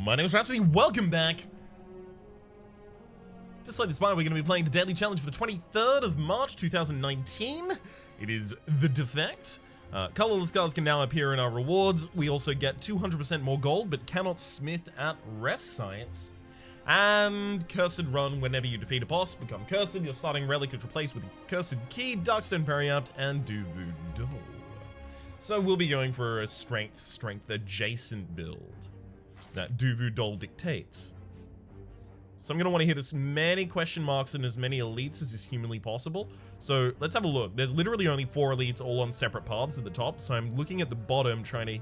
My name is Rhapsody, welcome back! Just like the Spire, we're going to be playing the Daily Challenge for the 23rd of March 2019. It is The Defect. Colorless cards can now appear in our rewards. We also get 200% more gold, but cannot smith at rest sites. And Cursed Run, whenever you defeat a boss, become cursed. Your starting relic is replaced with Cursed Key, Darkstone Periapt, and Duvu Doll. So we'll be going for a strength adjacent build that Duvu Doll dictates. So I'm going to want to hit as many question marks and as many elites as is humanly possible. So let's have a look. There's literally only 4 elites all on separate paths at the top. So I'm looking at the bottom trying to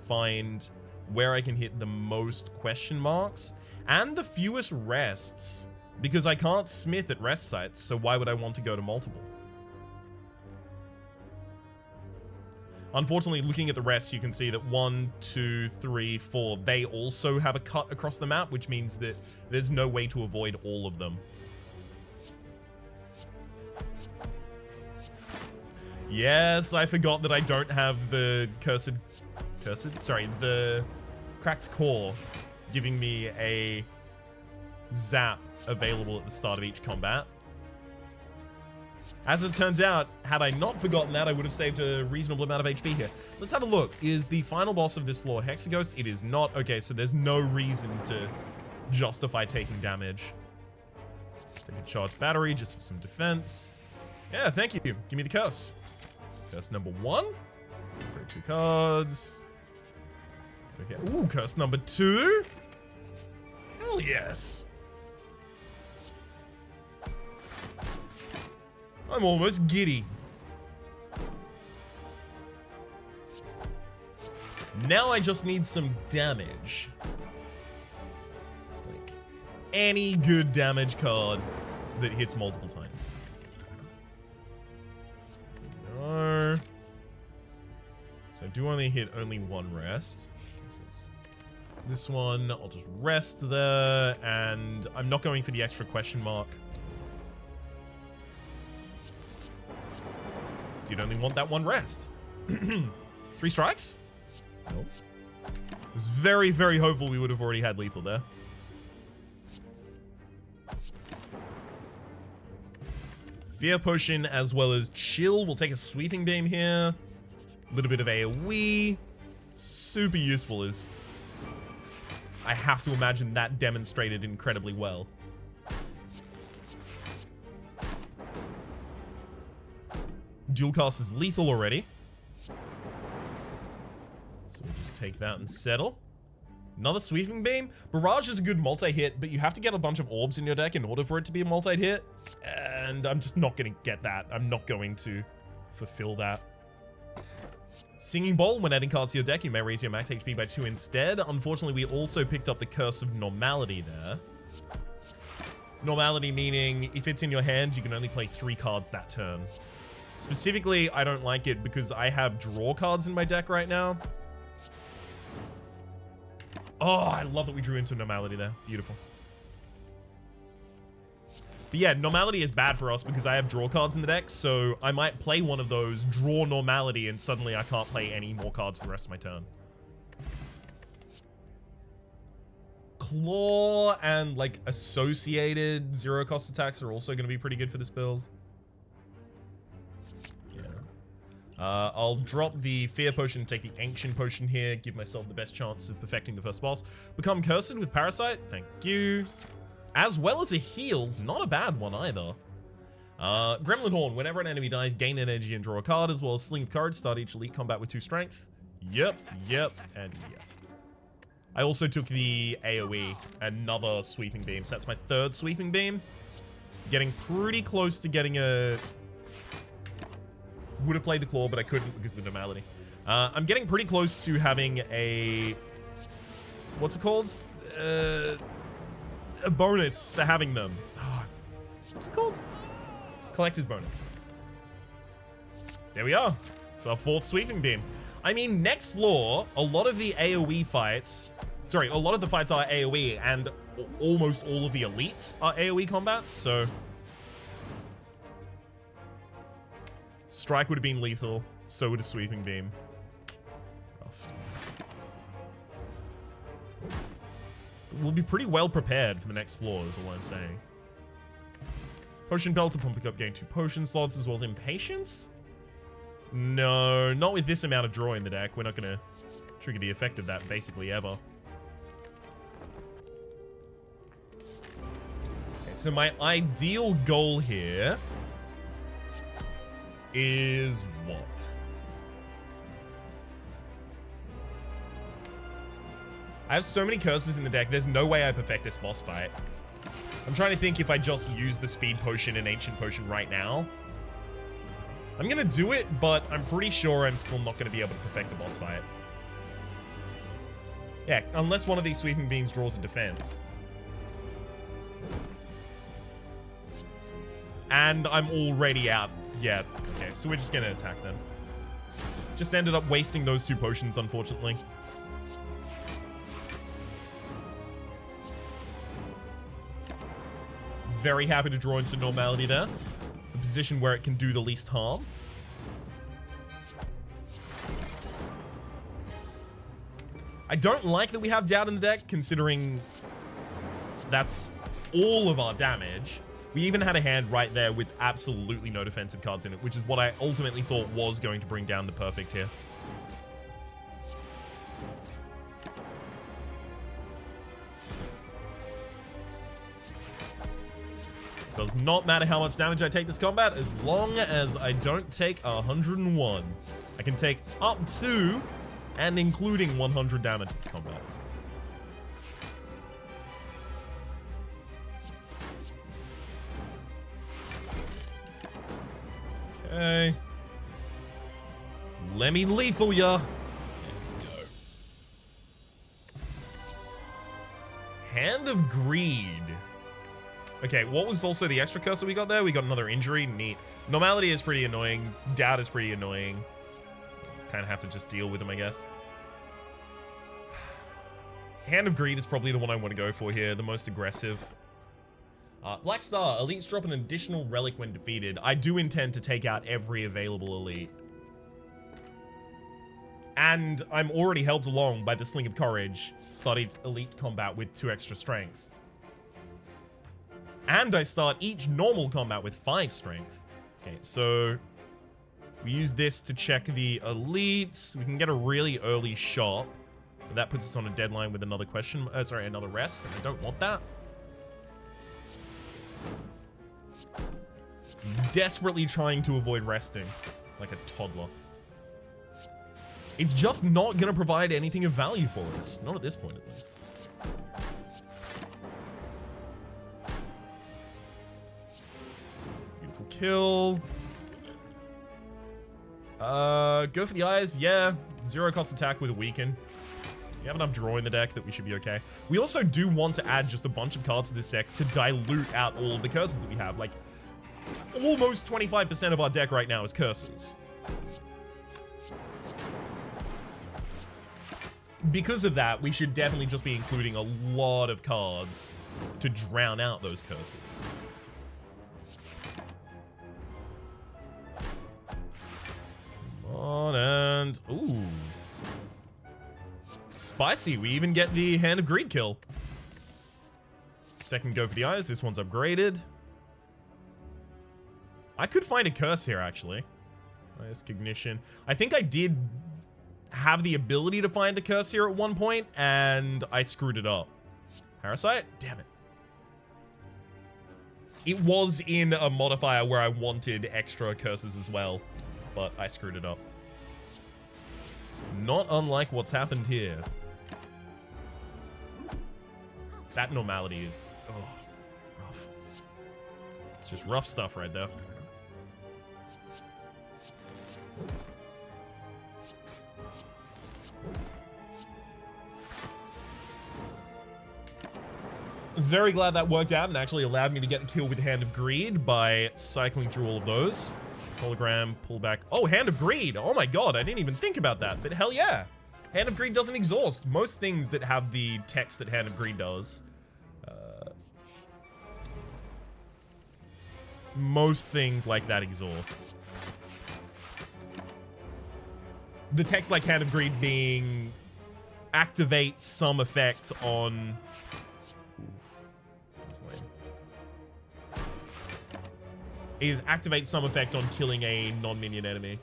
find where I can hit the most question marks and the fewest rests, because I can't smith at rest sites. So why would I want to go to multiple? Unfortunately, looking at the rest, you can see that 1, 2, 3, 4, they also have a cut across the map, which means that there's no way to avoid all of them. Yes, I forgot that I don't have the the cracked core giving me a zap available at the start of each combat. As it turns out, had I not forgotten that, I would have saved a reasonable amount of HP here. Let's have a look. Is the final boss of this floor Hexaghost? It is not. Okay, so there's no reason to justify taking damage. Take a charged battery just for some defense. Yeah, thank you. Give me the curse. Curse number 1. Bring 2 cards. Okay. Ooh, curse number 2. Hell yes. I'm almost giddy. Now I just need some damage. It's like any good damage card that hits multiple times. No. So I do only hit only 1 rest. So it's this one, I'll just rest there, and I'm not going for the extra question mark. You'd only want that 1 rest. 3 strikes? Nope. I was very, very hopeful we would have already had lethal there. Fear Potion as well as Chill. We'll take a Sweeping Beam here. A little bit of AoE. Super useful is... I have to imagine that demonstrated incredibly well. Dual cast is lethal already. So we'll just take that and settle. Another Sweeping Beam. Barrage is a good multi-hit, but you have to get a bunch of orbs in your deck in order for it to be a multi-hit. And I'm just not going to get that. I'm not going to fulfill that. Singing Bowl. When adding cards to your deck, you may raise your max HP by 2 instead. Unfortunately, we also picked up the Curse of Normality there. Normality meaning if it's in your hand, you can only play 3 cards that turn. Specifically, I don't like it because I have draw cards in my deck right now. Oh, I love that we drew into Normality there. Beautiful. But yeah, Normality is bad for us because I have draw cards in the deck, so I might play one of those, draw Normality, and suddenly I can't play any more cards for the rest of my turn. Claw and, like, associated zero-cost attacks are also going to be pretty good for this build. I'll drop the Fear Potion, take the Ancient Potion here, give myself the best chance of perfecting the first boss. Become Cursed with Parasite, thank you. As well as a heal, not a bad one either. Gremlin Horn, whenever an enemy dies, gain energy and draw a card, as well as Sling of Courage, start each elite combat with 2 strength. Yep, and yep. I also took the AoE, another Sweeping Beam, so that's my 3rd Sweeping Beam. Getting pretty close to getting a... Would have played the Claw, but I couldn't because of the Normality. I'm getting pretty close to having a... What's it called? A bonus for having them. What's it called? Collector's bonus. There we are. It's our 4th Sweeping Beam. I mean, next floor, a lot of the AoE fights... Sorry, a lot of the fights are AoE, and almost all of the elites are AoE combats, so... Strike would have been lethal, so would a Sweeping Beam. Rough. We'll be pretty well prepared for the next floor, is all I'm saying. Potion belt to pump up, gain 2 potion slots as well as impatience? No, not with this amount of draw in the deck. We're not going to trigger the effect of that basically ever. Okay, so my ideal goal here is what? I have so many curses in the deck, there's no way I perfect this boss fight. I'm trying to think if I just use the speed potion and ancient potion right now. I'm gonna do it, but I'm pretty sure I'm still not gonna be able to perfect the boss fight. Yeah, unless one of these sweeping beams draws a defense. And I'm already out. Yeah, okay, so we're just gonna attack them. Just ended up wasting those 2 potions, unfortunately. Very happy to draw into normality there. It's the position where it can do the least harm. I don't like that we have doubt in the deck, considering that's all of our damage. We even had a hand right there with absolutely no defensive cards in it, which is what I ultimately thought was going to bring down the perfect here. Does not matter how much damage I take this combat, as long as I don't take 101. I can take up to and including 100 damage this combat. Okay. Let me lethal ya. There we go. Hand of Greed. Okay, what was also the extra curse that we got there? We got another injury. Neat. Normality is pretty annoying. Doubt is pretty annoying. Kind of have to just deal with them, I guess. Hand of Greed is probably the one I want to go for here. The most aggressive. Black Star. Elites drop an additional relic when defeated. I do intend to take out every available elite. And I'm already helped along by the Sling of Courage. Started elite combat with 2 extra strength. And I start each normal combat with 5 strength. Okay, so we use this to check the elites. We can get a really early shot, but that puts us on a deadline with another question. Sorry, another rest. And I don't want that. Desperately trying to avoid resting, like a toddler. It's just not going to provide anything of value for us. Not at this point, at least. Kill. Go for the eyes. Yeah. 0 cost attack with a weaken. We have enough draw in the deck that we should be okay. We also do want to add just a bunch of cards to this deck to dilute out all of the curses that we have. Like, almost 25% of our deck right now is curses. Because of that, we should definitely just be including a lot of cards to drown out those curses. On and ooh, spicy. We even get the Hand of Greed kill. Second go for the eyes. This one's upgraded. I could find a curse here, actually. Nice cognition. I think I did have the ability to find a curse here at one point, and I screwed it up. Parasite? Damn it. It was in a modifier where I wanted extra curses as well, but I screwed it up. Not unlike what's happened here. That normality is, oh, rough. It's just rough stuff right there. Very glad that worked out and actually allowed me to get the kill with Hand of Greed by cycling through all of those. Hologram, pullback. Oh, Hand of Greed. Oh my god, I didn't even think about that. But hell yeah. Hand of Greed doesn't exhaust. Most things that have the text that Hand of Greed does. Most things like that exhaust. The text like Hand of Greed being activate some effect on That's lame. Is activate some effect on killing a non-minion enemy.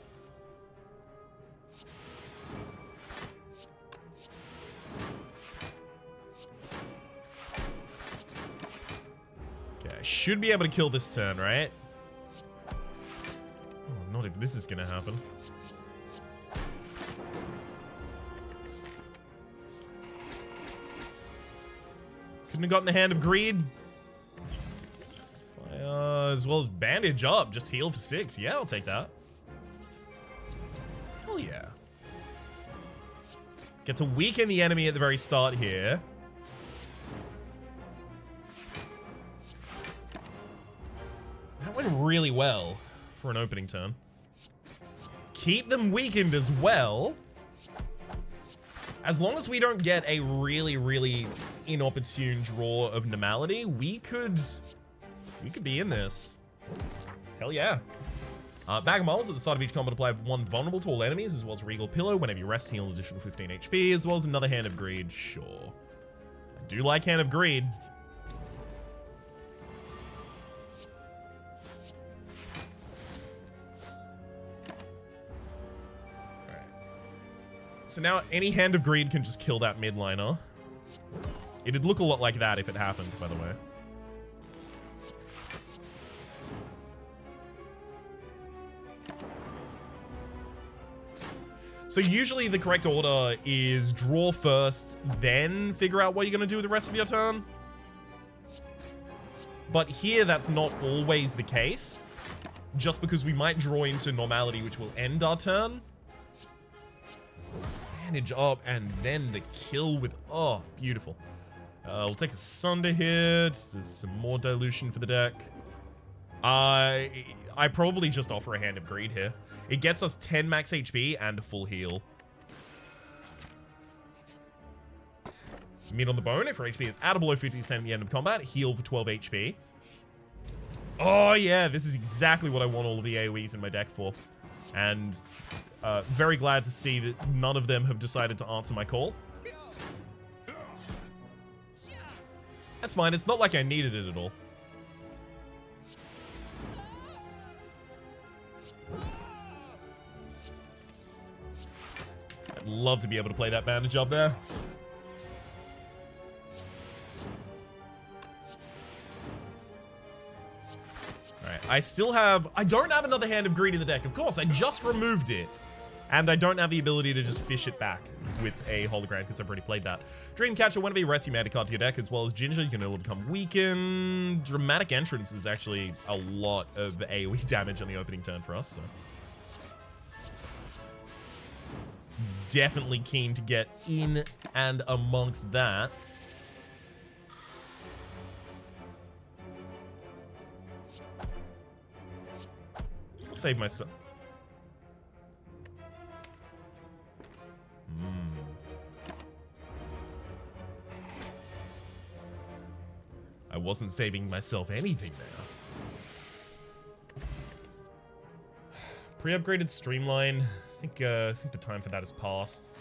Okay, I should be able to kill this turn, right? Oh, not if this is gonna happen. Couldn't have gotten the Hand of Greed. As well as bandage up, just heal for 6. Yeah, I'll take that. Hell yeah. Get to weaken the enemy at the very start here. That went really well for an opening turn. Keep them weakened as well. As long as we don't get a really, really inopportune draw of normality, we could be in this. Hell yeah. Bag of Marbles at the start of each combat apply 1 vulnerable to all enemies, as well as Regal Pillow whenever you rest, heal an additional 15 HP, as well as another Hand of Greed. Sure. I do like Hand of Greed. Alright. So now any Hand of Greed can just kill that midliner. It'd look a lot like that if it happened, by the way. So usually the correct order is draw first, then figure out what you're going to do with the rest of your turn. But here that's not always the case. Just because we might draw into normality, which will end our turn. Bandage up, and then the kill with... Oh, beautiful. We'll take a Sunder here. Just some more dilution for the deck. I probably just offer a Hand of Greed here. It gets us 10 max HP and a full heal. Meat on the bone. If our HP is at or below 50% at the end of combat, heal for 12 HP. Oh yeah, this is exactly what I want all of the AoEs in my deck for. And very glad to see that none of them have decided to answer my call. That's fine. It's not like I needed it at all. I'd love to be able to play that bandage up there. Alright, I don't have another Hand of Greed in the deck. Of course, I just removed it. And I don't have the ability to just fish it back with a hologram because I've already played that. Dreamcatcher, whenever you rest, you may add a card to your deck, as well as Ginger. You can all become weakened. Dramatic Entrance is actually a lot of AoE damage on the opening turn for us, so. Definitely keen to get in and amongst that. I'll save myself. I wasn't saving myself anything there. Pre-upgraded Streamline. I think the time for that has passed.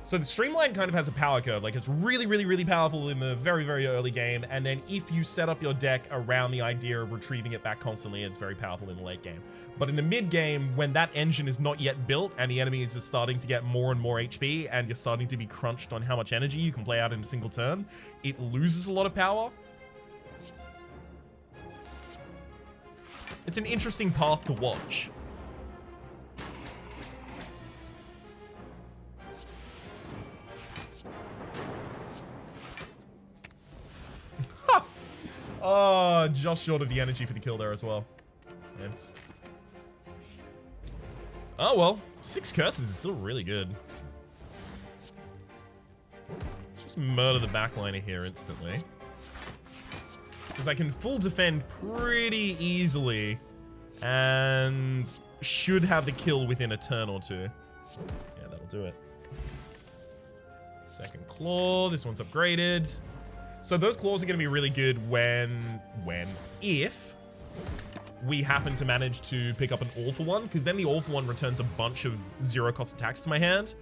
So the Streamline kind of has a power curve. Like, it's really, really, really powerful in the very, very early game. And then if you set up your deck around the idea of retrieving it back constantly, it's very powerful in the late game. But in the mid game, when that engine is not yet built and the enemies are starting to get more and more HP and you're starting to be crunched on how much energy you can play out in a single turn, it loses a lot of power. It's an interesting path to watch. Oh, just short of the energy for the kill there as well. Yeah. Oh, well. 6 curses is still really good. Let's just murder the backliner here instantly. Because I can full defend pretty easily. And should have the kill within a turn or two. Yeah, that'll do it. Second claw. This one's upgraded. So those claws are going to be really good if we happen to manage to pick up an All for One, because then the All for One returns a bunch of 0-cost attacks to my hand.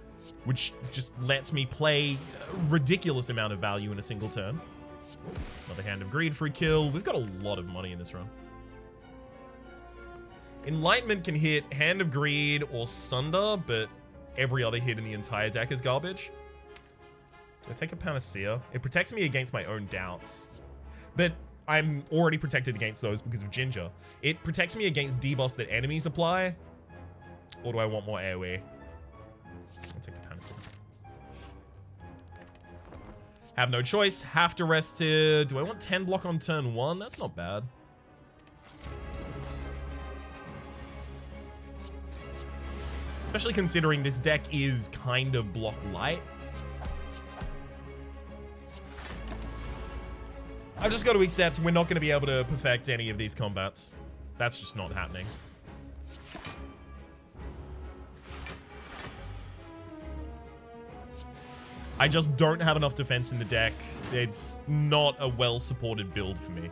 which just lets me play a ridiculous amount of value in a single turn. Another Hand of Greed for a kill. We've got a lot of money in this run. Enlightenment can hit Hand of Greed or Sunder, but every other hit in the entire deck is garbage. I take a Panacea. It protects me against my own doubts, but I'm already protected against those because of Ginger. It protects me against debuffs that enemies apply. Or do I want more AoE? I'll take the Panacea. Have no choice. Have to rest here. Do I want 10 block on turn 1? That's not bad. Especially considering this deck is kind of block light. I've just got to accept we're not going to be able to perfect any of these combats. That's just not happening. I just don't have enough defense in the deck. It's not a well-supported build for me.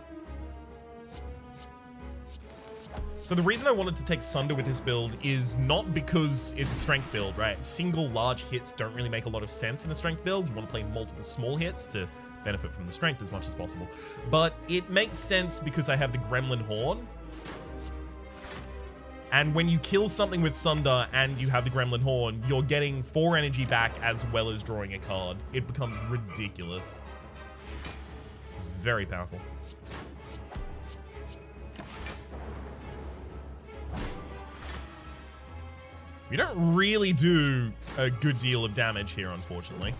So the reason I wanted to take Sunder with this build is not because it's a strength build, right? Single large hits don't really make a lot of sense in a strength build. You want to play multiple small hits to benefit from the strength as much as possible. But it makes sense because I have the Gremlin Horn. And when you kill something with Sunder and you have the Gremlin Horn, you're getting 4 energy back as well as drawing a card. It becomes ridiculous. Very powerful. We don't really do a good deal of damage here, unfortunately.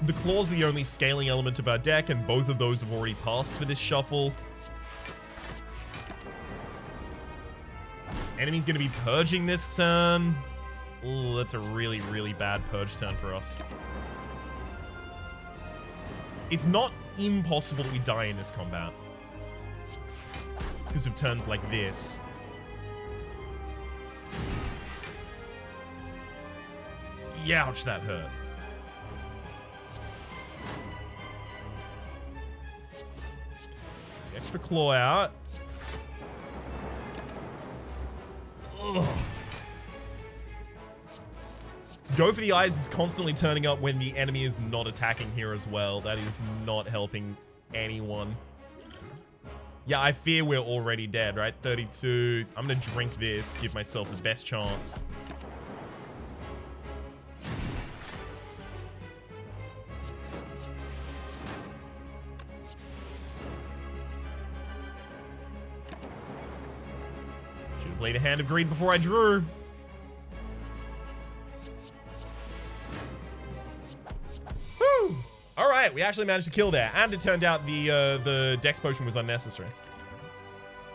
The Claw's the only scaling element of our deck, and both of those have already passed for this shuffle. Enemy's going to be purging this turn. Ooh, that's a really, really bad purge turn for us. It's not impossible that we die in this combat because of turns like this. Youch, that hurt. Extra claw out. Ugh. Go for the Eyes is constantly turning up when the enemy is not attacking here as well. That is not helping anyone. Yeah, I fear we're already dead, right? 32. I'm gonna drink this, give myself the best chance. Should've played a Hand of Greed before I drew. Woo! All right, we actually managed to kill there, and it turned out the Dex Potion was unnecessary.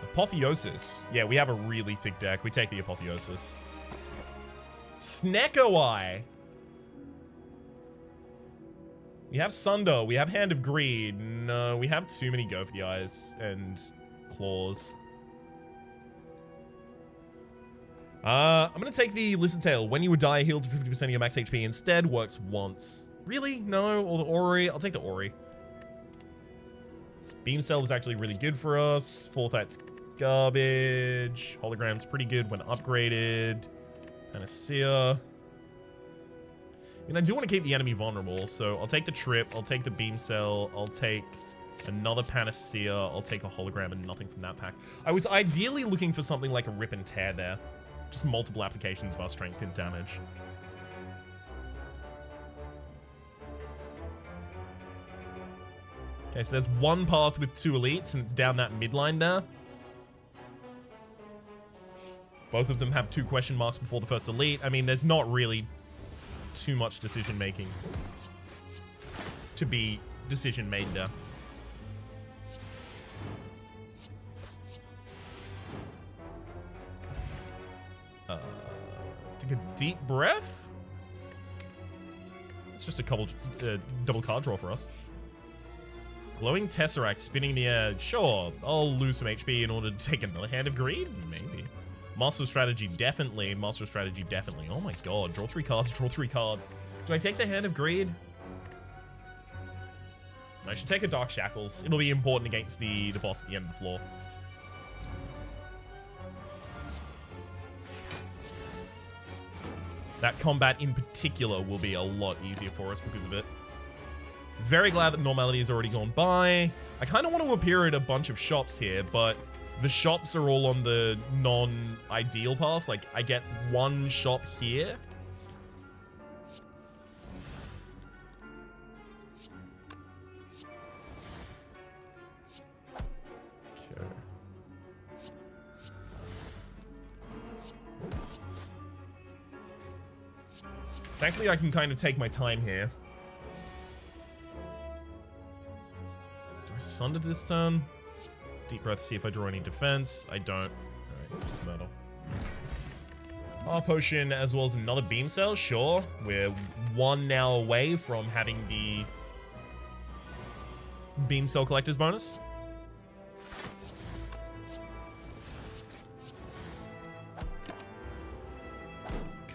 Apotheosis. Yeah, we have a really thick deck. We take the Apotheosis. Snecko Eye. We have Sunder. We have Hand of Greed. No, we have too many Go for the Eyes and Claws. I'm going to take the Lizard Tail. When you would die, heal to 50% of your max HP instead. Works once. Really? No? Or the Ori? I'll take the Ori. Beam Cell is actually really good for us. Forthight's garbage. Hologram's pretty good when upgraded. Panacea. I mean, I do want to keep the enemy vulnerable, so I'll take the Trip. I'll take the Beam Cell. I'll take another Panacea. I'll take a Hologram and nothing from that pack. I was ideally looking for something like a Rip and Tear there. Just multiple applications of our strength and damage. Okay, so there's one path with 2 elites, and it's down that midline there. Both of them have 2 question marks before the first elite. I mean, there's not really too much decision making to be decision made there. Take a deep breath. It's just a couple double card draw for us. Glowing Tesseract spinning the air. Sure, I'll lose some HP in order to take another Hand of Greed? Maybe. Master of Strategy, definitely. Master of Strategy, definitely. Oh my god, draw 3 cards, draw 3 cards. Do I take the Hand of Greed? I should take a Dark Shackles. It'll be important against the boss at the end of the floor. that combat in particular will be a lot easier for us because of it. Very glad that normality has already gone by. I kind of want to appear at a bunch of shops here, but the shops are all on the non-ideal path. Like, I get one shop here. Okay. Thankfully, I can kind of take my time here. Do I sunder this turn? Deep breath, see if I draw any defense. I don't. Alright, just metal. Our potion as well as another beam cell, sure. We're one now away from having the beam cell collector's bonus.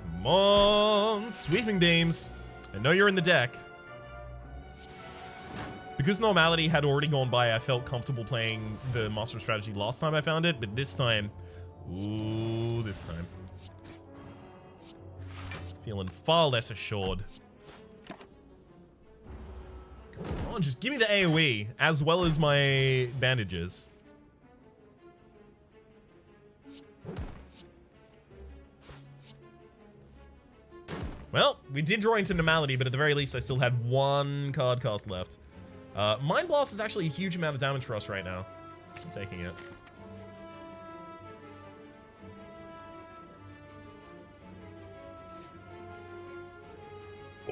Come on, sweeping beams. I know you're in the deck. Because normality had already gone by, I felt comfortable playing the Master of Strategy last time I found it, but this time, ooh, this time. Feeling far less assured. Come on, just give me the AoE, as well as my bandages. Well, we did draw into normality, but at the very least, I still had one card cast left. Mind Blast is actually a huge amount of damage for us right now. I'm taking it.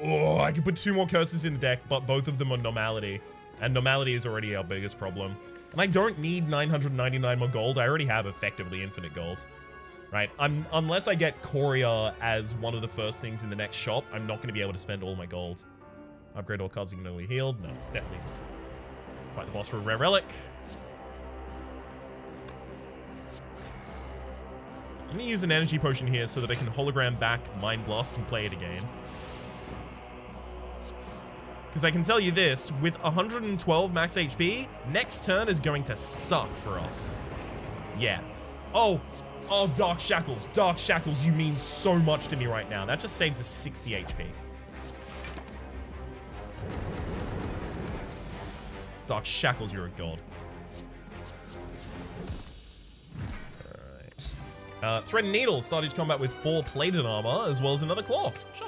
Oh, I can put 2 more curses in the deck, but both of them are normality. And normality is already our biggest problem. And I don't need 999 more gold. I already have effectively infinite gold. Right? Unless I get Courier as one of the first things in the next shop, I'm not going to be able to spend all my gold. Upgrade all cards ignorantly healed. No, it's definitely just fight the boss for a rare relic. I'm going to use an energy potion here so that I can hologram back Mind Blast and play it again. Because I can tell you this, with 112 max HP, next turn is going to suck for us. Yeah. Oh, Dark Shackles. Dark Shackles, you mean so much to me right now. That just saved us 60 HP. Dark Shackles, you're a god. Alright. Thread and Needle started combat with 4 plated armor, as well as another claw. Sure.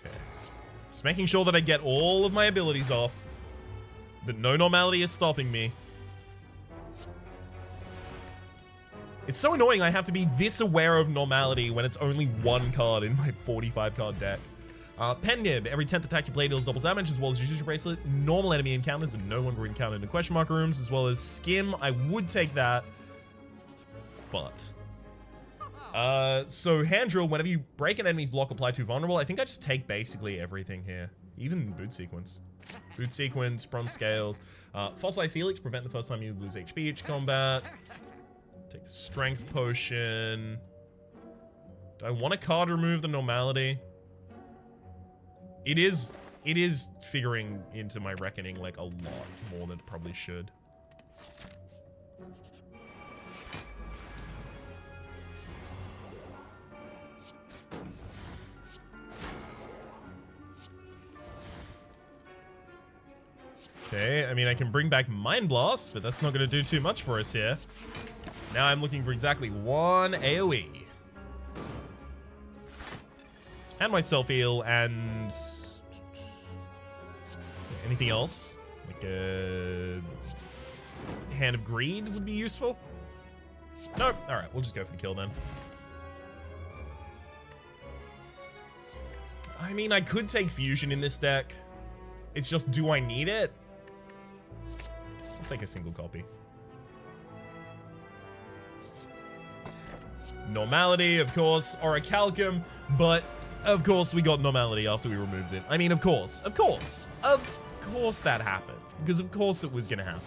Okay. Just making sure that I get all of my abilities off. That no normality is stopping me. It's so annoying I have to be this aware of normality when it's only 1 card in my 45 card deck. Pen Nib, every 10th attack you play deals double damage, as well as Jujutsu Bracelet. Normal enemy encounters are no longer encountered in question mark rooms, as well as Skim. I would take that, but... so Hand Drill, whenever you break an enemy's block, apply 2 vulnerable. I think I just take basically everything here. Even Boot Sequence. Boot Sequence, Bronze Scales. Fossilized Helix, prevent the first time you lose HP each combat. Take the Strength Potion. Do I want a card remove the normality? It is figuring into my reckoning like a lot more than it probably should. Okay, I mean, I can bring back Mind Blast, but that's not going to do too much for us here. So now I'm looking for exactly 1 AoE. And my self-heal, and... anything else? Like a... Hand of Greed would be useful? Nope. Alright, we'll just go for the kill then. I mean, I could take Fusion in this deck. It's just, do I need it? I'll take a single copy. Normality, of course, Orichalcum, but of course we got normality after we removed it. I mean, of course that happened. Because of course it was gonna happen.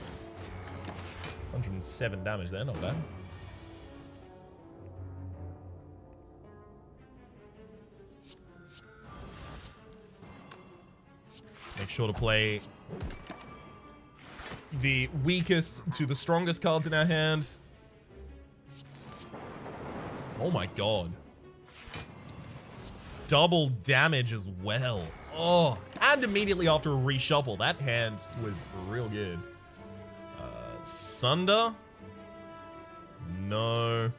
107 damage there, not bad. Make sure to play the weakest to the strongest cards in our hand. Oh my god. Double damage as well. Oh, and immediately after a reshuffle. That hand was real good. Sunder? No.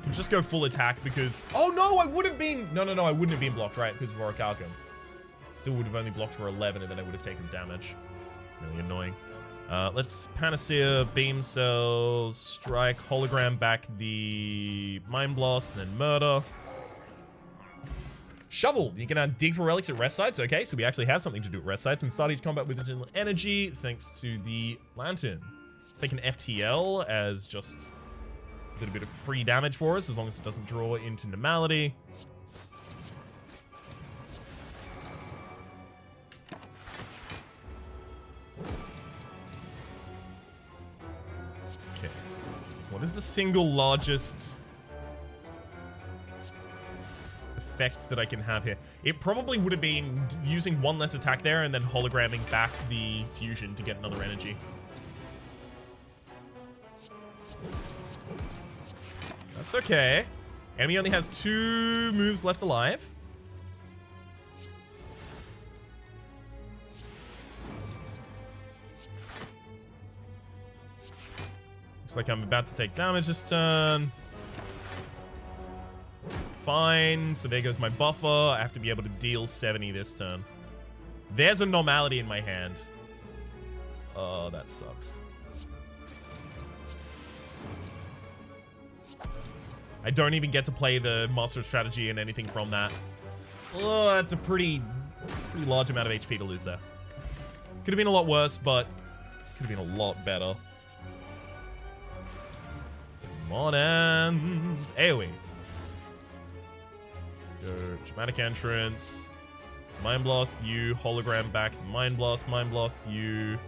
Can just go full attack because... Oh no, I would have been... No, I wouldn't have been blocked, right? Because of Orichalcum. Still would have only blocked for 11 and then I would have taken damage. Really annoying. Let's Panacea, Beam Cells, Strike, Hologram back the Mind Blast, and then Murder. Shovel! You can dig for relics at rest sites. Okay, so we actually have something to do at rest sites and start each combat with additional energy thanks to the Lantern. Take an FTL as just a little bit of free damage for us as long as it doesn't draw into Normality. Okay. What is the single largest effect that I can have here? It probably would have been using one less attack there and then hologramming back the fusion to get another energy. That's okay. Enemy only has 2 moves left alive. Looks like I'm about to take damage this turn. Fine, so there goes my buffer. I have to be able to deal 70 this turn. There's a Normality in my hand. Oh, that sucks. I don't even get to play the Master of Strategy and anything from that. Oh, that's a pretty large amount of HP to lose there. Could have been a lot worse, but could have been a lot better. Come on, and AoE. Go Dramatic Entrance, Mind Blast you, Hologram back, Mind Blast you,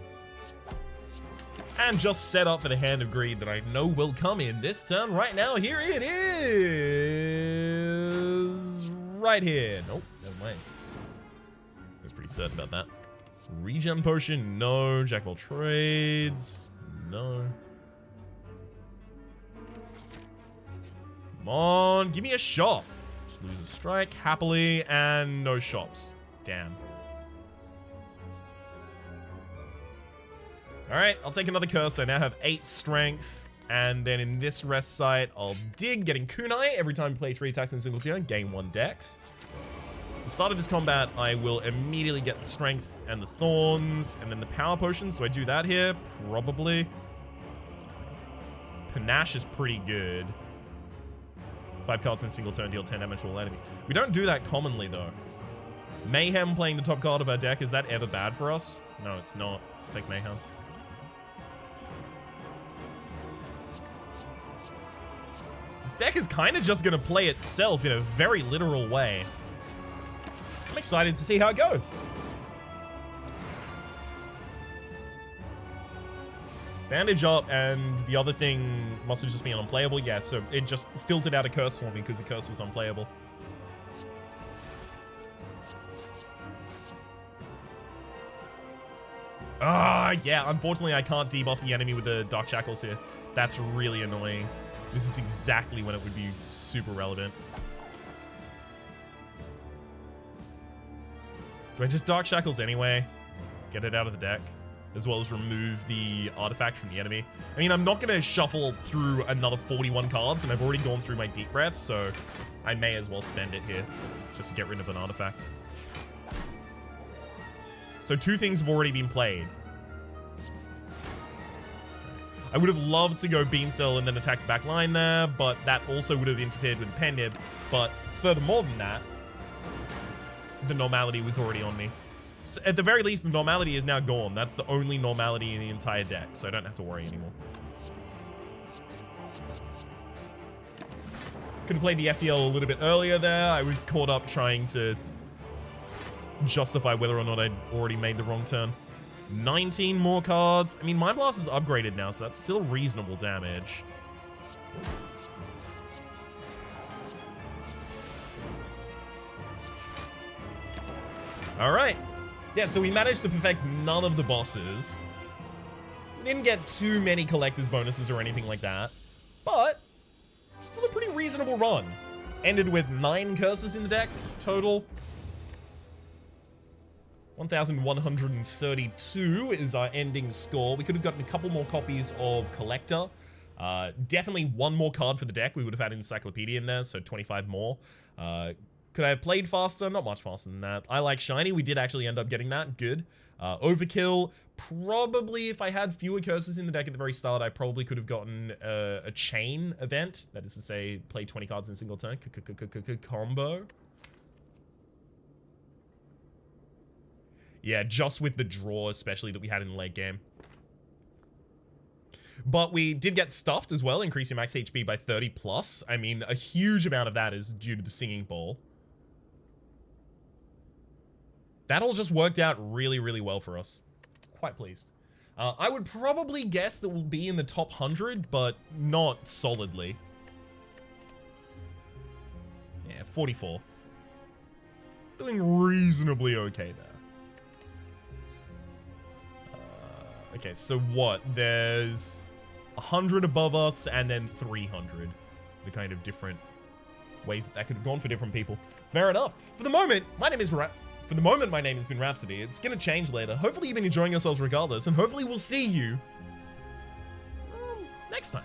and just set up for the Hand of Greed that I know will come in this turn right now. Here it is! Right here. Nope, never mind. I was pretty certain about that. Regen Potion, no. Jack of all trades, no. Come on, give me a shot. Lose a strike happily, and no shops. Damn. Alright, I'll take another curse. I now have 8 strength. And then in this rest site, I'll dig, getting kunai every time you play 3 attacks in a single turn, gain 1 dex. At the start of this combat, I will immediately get the strength and the thorns, and then the power potions. Do I do that here? Probably. Panache is pretty good. 5 cards in a single turn, deal 10 damage to all enemies. We don't do that commonly, though. Mayhem playing the top card of our deck, is that ever bad for us? No, it's not. Take Mayhem. This deck is kind of just going to play itself in a very literal way. I'm excited to see how it goes. Bandage up, and the other thing must have just been unplayable. Yeah, so it just filtered out a curse for me because the curse was unplayable. Ah, yeah, unfortunately I can't debuff the enemy with the Dark Shackles here. That's really annoying. This is exactly when it would be super relevant. Do I just Dark Shackles anyway? Get it out of the deck? As well as remove the artifact from the enemy. I mean, I'm not going to shuffle through another 41 cards, and I've already gone through my deep breaths, so I may as well spend it here just to get rid of an artifact. So 2 things have already been played. I would have loved to go Beam Cell and then attack the back line there, but that also would have interfered with the Pen Nib. But furthermore than that, the Normality was already on me. So at the very least, the Normality is now gone. That's the only Normality in the entire deck, so I don't have to worry anymore. Could have played the FTL a little bit earlier there. I was caught up trying to justify whether or not I'd already made the wrong turn. 19 more cards. I mean, Mind Blast is upgraded now, so that's still reasonable damage. All right. Yeah, so we managed to perfect none of the bosses. We didn't get too many collector's bonuses or anything like that, but still a pretty reasonable run. Ended with 9 curses in the deck total. 1,132 is our ending score. We could have gotten a couple more copies of Collector. Definitely one more card for the deck. We would have had Encyclopedia in there, so 25 more. Could I have played faster? Not much faster than that. I like Shiny. We did actually end up getting that. Good. Overkill. Probably, if I had fewer curses in the deck at the very start, I probably could have gotten a chain event. That is to say, play 20 cards in a single turn. Combo. Yeah, just with the draw, especially, that we had in the late game. But we did get stuffed as well, increasing max HP by 30 plus. I mean, a huge amount of that is due to the Singing Bowl. That all just worked out really, really well for us. Quite pleased. I would probably guess that we'll be in the top 100, but not solidly. Yeah, 44. Doing reasonably okay there. Okay, so what? There's 100 above us and then 300. The kind of different ways that could have gone for different people. Fair enough. For the moment, my name has been Rhapsody. It's gonna change later. Hopefully you've been enjoying yourselves regardless, and hopefully we'll see you next time.